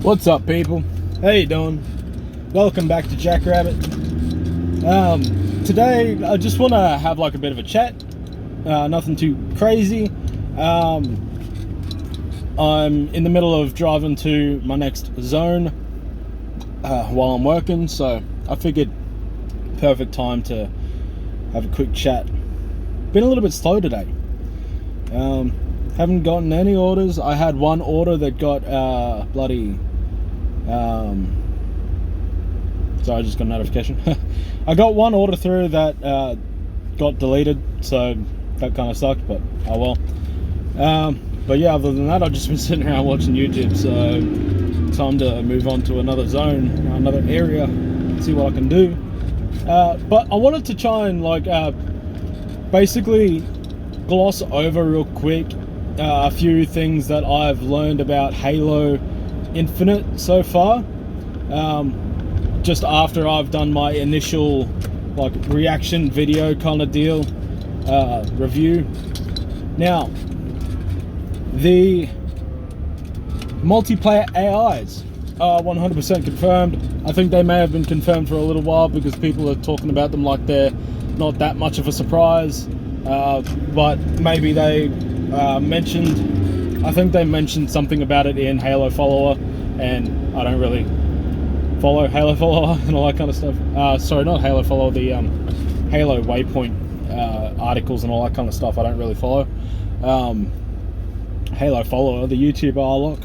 What's up, people? How you doing? Welcome back to Jackrabbit. Today I just want to have like a bit of a chat. Nothing too crazy. I'm in the middle of driving to my next zone while I'm working, so I figured perfect time to have a quick chat. Been a little bit slow today. Haven't gotten any orders. I had one order that got sorry, I just got a notification. I got one order through that got deleted, so that kind of sucked, but oh well. But yeah, other than that, I've just been sitting around watching YouTube, so time to move on to another zone, another area, see what I can do. But I wanted to try and basically gloss over real quick a few things that I've learned about Halo Infinite so far, just after I've done my initial reaction video kind of deal, review. Now, the multiplayer AIs are 100% confirmed. I think they may have been confirmed for a little while because people are talking about them like they're not that much of a surprise, but maybe they I think they mentioned something about it in Halo Follower, and I don't really follow Halo Follower and all that kind of stuff. Sorry, not Halo Follower, the Halo Waypoint articles and all that kind of stuff I don't really follow. Halo Follower, the YouTuber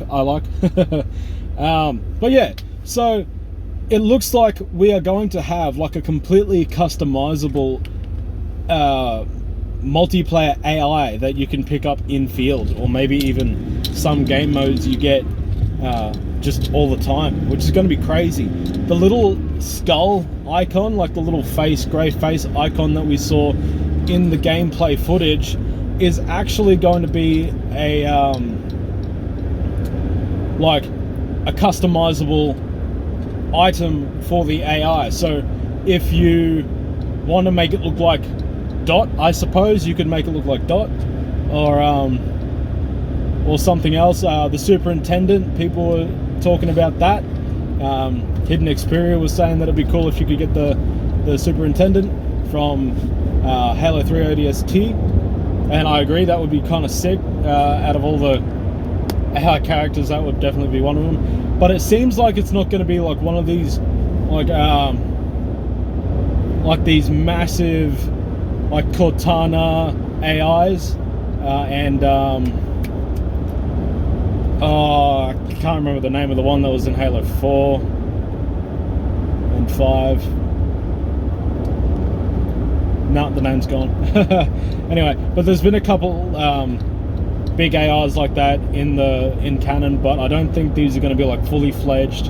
I like. But yeah, so it looks like we are going to have like a completely customizable multiplayer AI that you can pick up in field, or maybe even some game modes you get just all the time, which is going to be crazy. The little skull icon, like the little grey face icon that we saw in the gameplay footage, is actually going to be a customizable item for the AI. So if you want to make it look like Dot, I suppose you could make it look like Dot, or something else. The superintendent, people were talking about that. Hidden Xperia was saying that it'd be cool if you could get the superintendent from Halo 3 ODST, and I agree, that would be kind of sick. Out of all the AI characters, that would definitely be one of them. But it seems like it's not going to be like one of these these massive Cortana AIs, and I can't remember the name of the one that was in Halo 4 and 5. No, the name's gone. Anyway, but there's been a couple big AIs like that in canon, but I don't think these are going to be like fully fledged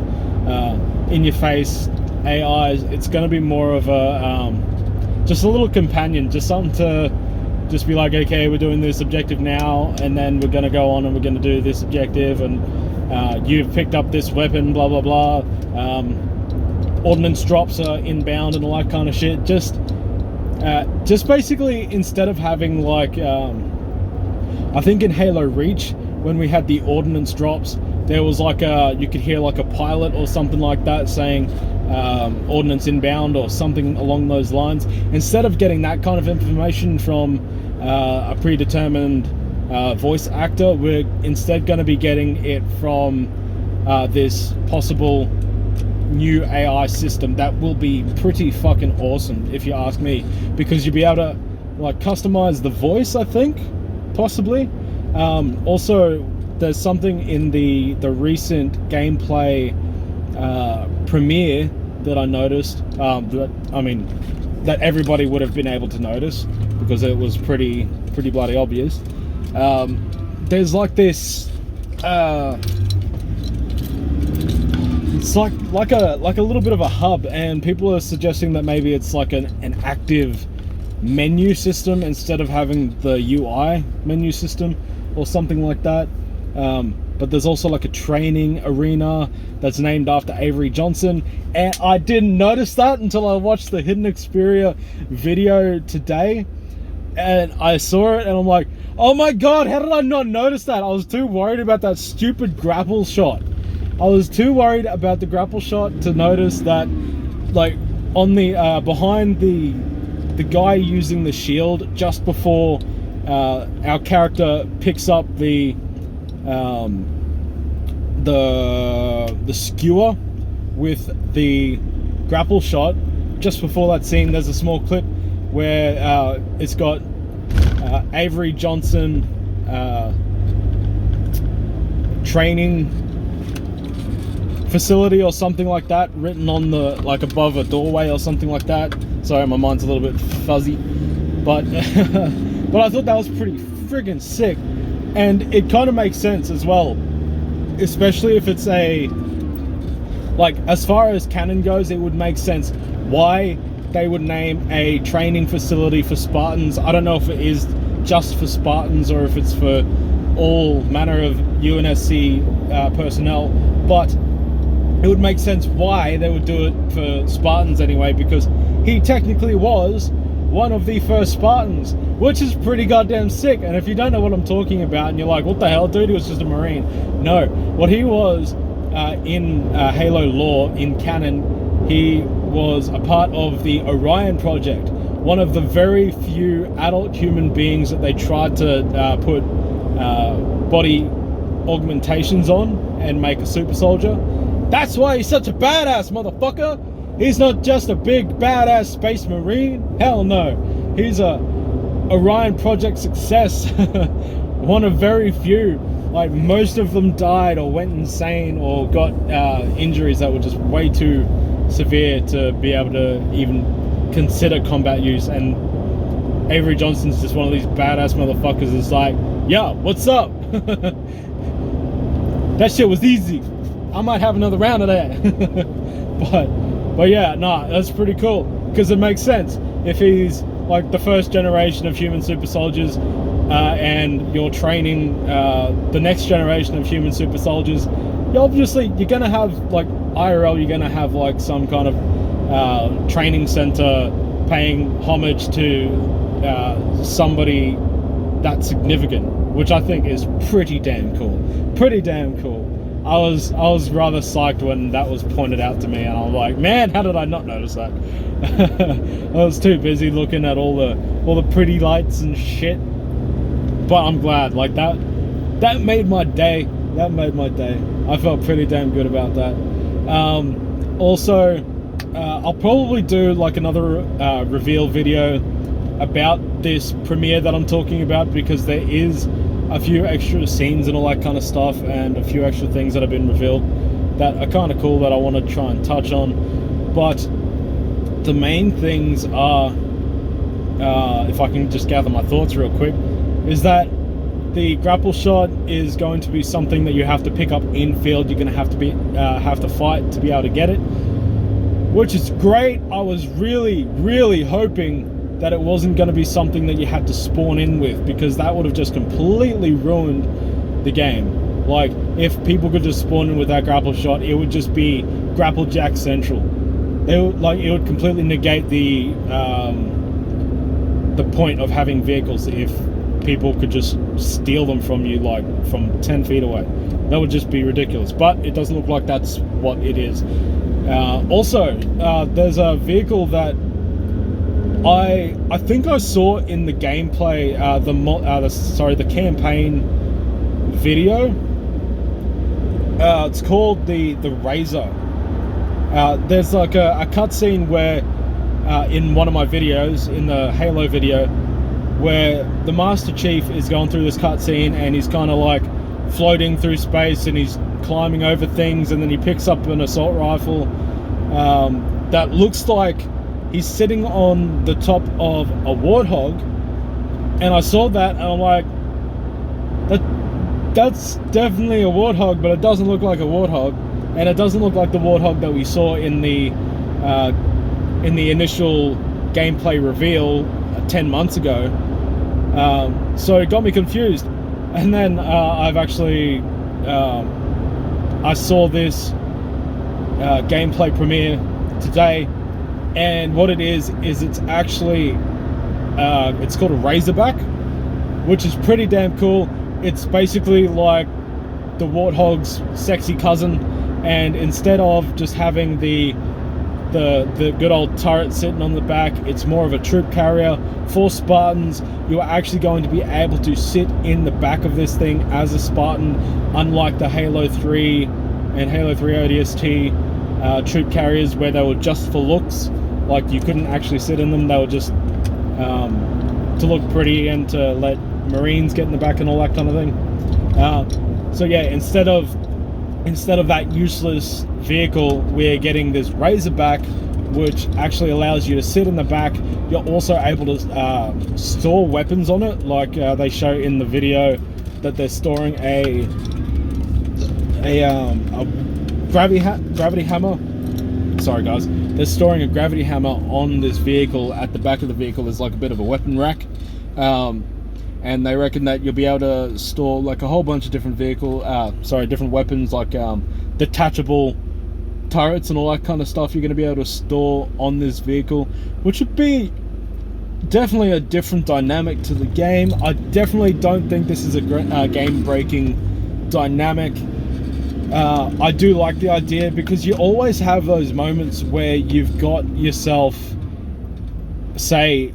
in your face AIs. It's going to be more of a just a little companion, just something to just be like, okay, we're doing this objective now, and then we're going to go on and we're going to do this objective, and you've picked up this weapon, blah blah blah. Ordnance drops are inbound and all that kind of shit. Just basically, instead of having I think in Halo Reach, when we had the ordnance drops, there was you could hear like a pilot or something like that saying ordnance inbound or something along those lines. Instead of getting that kind of information from a predetermined voice actor, we're instead going to be getting it from this possible new AI system that will be pretty fucking awesome, if you ask me, because you'll be able to customize the voice, I think, possibly. Also, there's something in the recent gameplay premiere that I noticed, that everybody would have been able to notice because it was pretty bloody obvious. There's like this it's like a little bit of a hub, and people are suggesting that maybe it's like an active menu system instead of having the UI menu system or something like that. But there's also like a training arena that's named after Avery Johnson, and I didn't notice that until I watched the Hidden Xperia video today, and I saw it and I'm like, oh my god, how did I not notice that? I was too worried about that stupid grapple shot. I was too worried about the grapple shot to notice that, like, on the behind the guy using the shield, just before our character picks up the skewer with the grapple shot, just before that scene, there's a small clip where it's got Avery Johnson training facility or something like that written on the, like, above a doorway or something like that. Sorry, my mind's a little bit fuzzy, but but I thought that was pretty friggin' sick, and it kind of makes sense as well, especially if it's a, like, as far as canon goes, it would make sense why they would name a training facility for Spartans. I don't know if it is just for Spartans or if it's for all manner of UNSC personnel, but it would make sense why they would do it for Spartans anyway, because he technically was one of the first Spartans, which is pretty goddamn sick. And if you don't know what I'm talking about and you're like, what the hell, dude, he was just a Marine. No, what he was in Halo lore, in canon, he was a part of the Orion Project, one of the very few adult human beings that they tried to put body augmentations on and make a super soldier. That's why he's such a badass, motherfucker. He's not just a big badass space marine. Hell no. He's a Orion Project success. One of very few. Like, most of them died or went insane or got injuries that were just way too severe to be able to even consider combat use. And Avery Johnson's just one of these badass motherfuckers that's like, yeah, what's up? That shit was easy. I might have another round of that. but yeah, nah, that's pretty cool, because it makes sense. If he's like the first generation of human super soldiers, and you're training the next generation of human super soldiers, you're gonna have, like, IRL, you're gonna have like some kind of training center paying homage to somebody that's significant, which I think is pretty damn cool. Pretty damn cool. I was rather psyched when that was pointed out to me, and I'm like, man, how did I not notice that? I was too busy looking at all the pretty lights and shit. But I'm glad, like, that made my day. That made my day. I felt pretty damn good about that. Also, I'll probably do like another reveal video about this premiere that I'm talking about, because there is a few extra scenes and all that kind of stuff, and a few extra things that have been revealed that are kind of cool that I want to try and touch on. But the main things are, if I can just gather my thoughts real quick, is that the grapple shot is going to be something that you have to pick up in field. You're going to have to fight to be able to get it, which is great. I was really, really hoping that it wasn't going to be something that you had to spawn in with, because that would have just completely ruined the game. Like, if people could just spawn in with that grapple shot, it would just be grapple jack central. It would completely negate the point of having vehicles if people could just steal them from you, like, from 10 feet away. That would just be ridiculous, but it doesn't look like that's what it is. Also, there's a vehicle that I think I saw in the gameplay, the campaign video. It's called the Razor. There's like a cutscene where, in one of my videos, in the Halo video, where the Master Chief is going through this cutscene and he's kind of like floating through space and he's climbing over things, and then he picks up an assault rifle that looks like he's sitting on the top of a warthog. And I saw that and I'm like, that's definitely a warthog, but it doesn't look like a warthog, and it doesn't look like the warthog that we saw in the initial gameplay reveal 10 months ago. So it got me confused, and then I've actually I saw this gameplay premiere today, and what it is it's actually it's called a Razorback, which is pretty damn cool. It's basically like the Warthog's sexy cousin, and instead of just having the good old turret sitting on the back, it's more of a troop carrier. For Spartans, you are actually going to be able to sit in the back of this thing as a Spartan, unlike the Halo 3 and Halo 3 ODST troop carriers, where they were just for looks. Like, you couldn't actually sit in them. They were just to look pretty and to let Marines get in the back and all that kind of thing. So yeah, instead of that useless vehicle, we're getting this Razorback, which actually allows you to sit in the back. You're also able to store weapons on it, like they show in the video that they're storing a gravity hammer. Sorry guys, they're storing a gravity hammer on this vehicle. At the back of the vehicle is like a bit of a weapon rack, and they reckon that you'll be able to store like a whole bunch of different different weapons, like detachable turrets and all that kind of stuff. You're going to be able to store on this vehicle, which would be definitely a different dynamic to the game. I definitely don't think this is a game-breaking dynamic. I do like the idea, because you always have those moments where you've got yourself, say,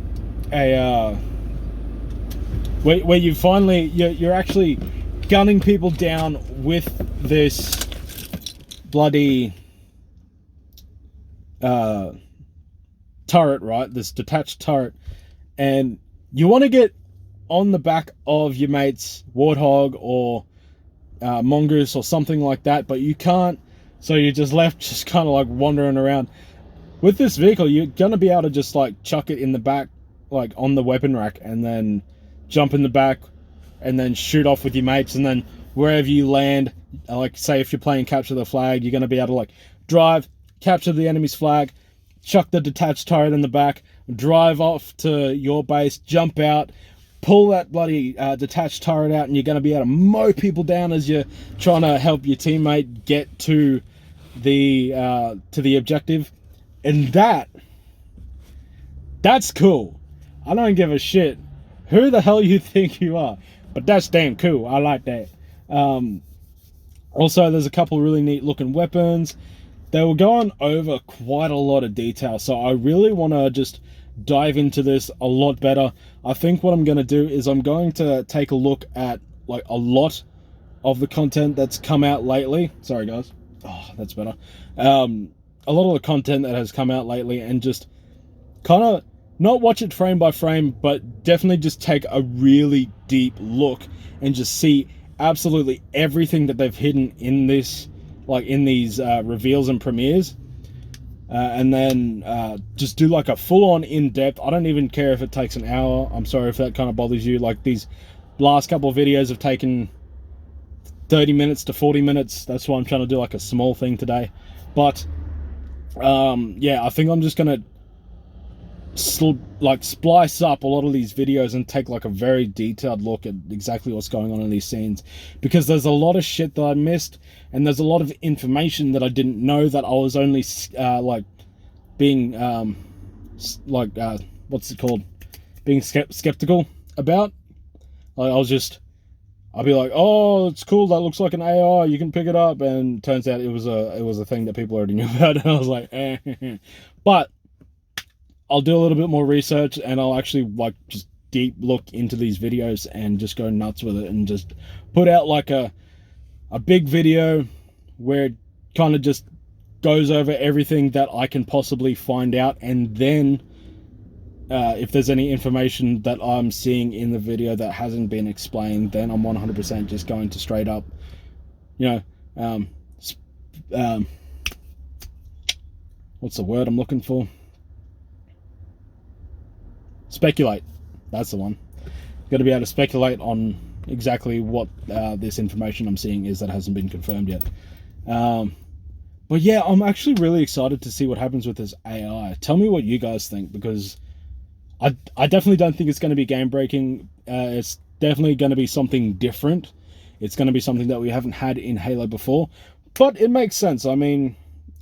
where you finally you're actually gunning people down with this bloody turret, right? This detached turret, and you want to get on the back of your mate's Warthog or Mongoose or something like that, but you can't, so you're just left just kind of like wandering around. With this vehicle, you're gonna be able to just like chuck it in the back, like on the weapon rack, and then jump in the back and then shoot off with your mates, and then wherever you land, like say if you're playing capture the flag, you're gonna be able to like drive, capture the enemy's flag, chuck the detached turret in the back, drive off to your base, jump out, pull that bloody detached turret out, and you're going to be able to mow people down as you're trying to help your teammate get to the objective. And that's cool. I don't give a shit who the hell you think you are, but that's damn cool. I like that. Also, there's a couple really neat looking weapons. They were going over quite a lot of detail, so I really want to just dive into this a lot better. I think what I'm going to do is I'm going to take a look at like a lot of the content that's come out lately. Sorry guys. Oh, that's better. A lot of the content that has come out lately, and just kind of not watch it frame by frame, but definitely just take a really deep look and just see absolutely everything that they've hidden in this, like in these reveals and premieres. And then just do like a full-on in-depth. I don't even care if it takes an hour. I'm sorry if that kind of bothers you. Like, these last couple of videos have taken 30 minutes to 40 minutes. That's why I'm trying to do like a small thing today. But yeah, I think I'm just gonna splice up a lot of these videos and take like a very detailed look at exactly what's going on in these scenes, because there's a lot of shit that I missed, and there's a lot of information that I didn't know, that I was only like being what's it called, being skeptical about. Like, I'll be like, oh, it's cool, that looks like an AI, you can pick it up, and turns out it was a thing that people already knew about, and I was like, eh. But I'll do a little bit more research, and I'll actually like just deep look into these videos and just go nuts with it, and just put out like a big video where it kind of just goes over everything that I can possibly find out. And then if there's any information that I'm seeing in the video that hasn't been explained, then I'm 100% just going to straight up, you know, what's the word I'm looking for? Speculate. That's the one. Got to be able to speculate on exactly what this information I'm seeing is that hasn't been confirmed yet. But yeah, I'm actually really excited to see what happens with this AI. Tell me what you guys think, because I definitely don't think it's going to be game breaking. It's definitely going to be something different. It's going to be something that we haven't had in Halo before, but it makes sense. I mean,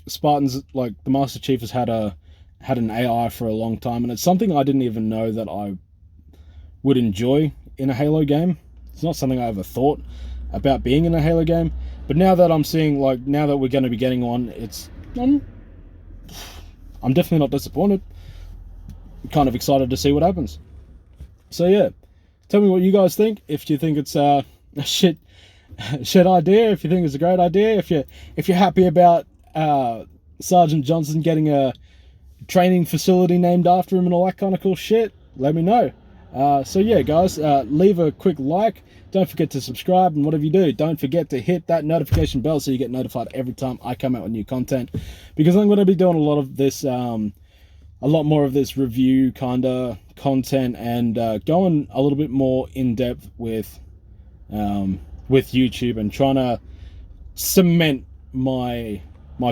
Spartans, like the Master Chief, has had an AI for a long time, and it's something I didn't even know that I would enjoy in a Halo game. It's not something I ever thought about being in a Halo game. But now that I'm seeing, like, now that we're going to be getting one, I'm definitely not disappointed. I'm kind of excited to see what happens. So yeah, tell me what you guys think. If you think it's a shit idea, if you think it's a great idea, if you're happy about Sergeant Johnson getting a training facility named after him and all that kind of cool shit, let me know. So yeah, guys, leave a quick like. Don't forget to subscribe, and whatever you do, don't forget to hit that notification bell so you get notified every time I come out with new content, because I'm going to be doing a lot of this, a lot more of this review kind of content, and going a little bit more in depth with YouTube, and trying to cement my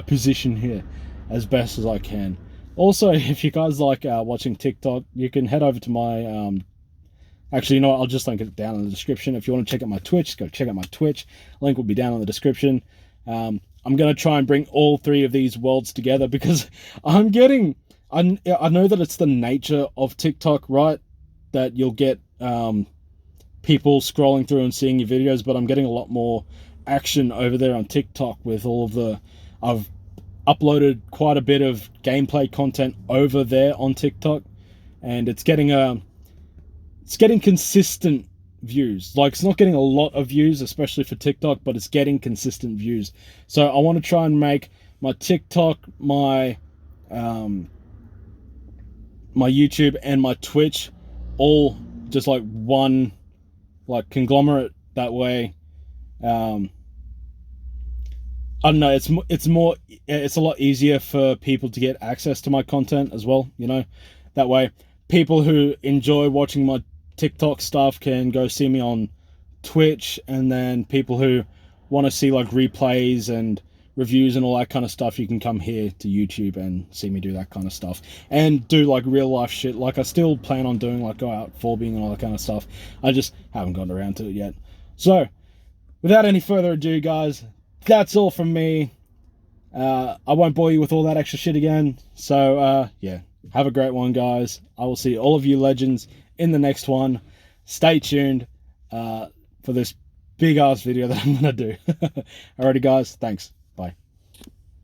position here as best as I can. Also, if you guys like watching TikTok, you can head over to my actually, you know what, I'll just link it down in the description. If you want to check out my Twitch, go check out my Twitch. Link will be down in the description. I'm going to try and bring all three of these worlds together, because I know that it's the nature of TikTok, right? That you'll get people scrolling through and seeing your videos, but I'm getting a lot more action over there on TikTok with all of I've uploaded quite a bit of gameplay content over there on TikTok, and it's getting consistent views. Like, it's not getting a lot of views, especially for TikTok, but it's getting consistent views. So I want to try and make my TikTok, my YouTube, and my Twitch all just like one, like, conglomerate. That way, I don't know, it's a lot easier for people to get access to my content as well, you know. That way, people who enjoy watching my TikTok stuff can go see me on Twitch, and then people who want to see like replays and reviews and all that kind of stuff, you can come here to YouTube and see me do that kind of stuff, and do like real life shit. Like, I still plan on doing, like, go out forbing and all that kind of stuff. I just haven't gotten around to it yet. So without any further ado, guys, that's all from me. I won't bore you with all that extra shit again. So yeah, have a great one, guys. I will see all of you legends in the next one. Stay tuned for this big ass video that I'm gonna do. Alrighty, guys, thanks.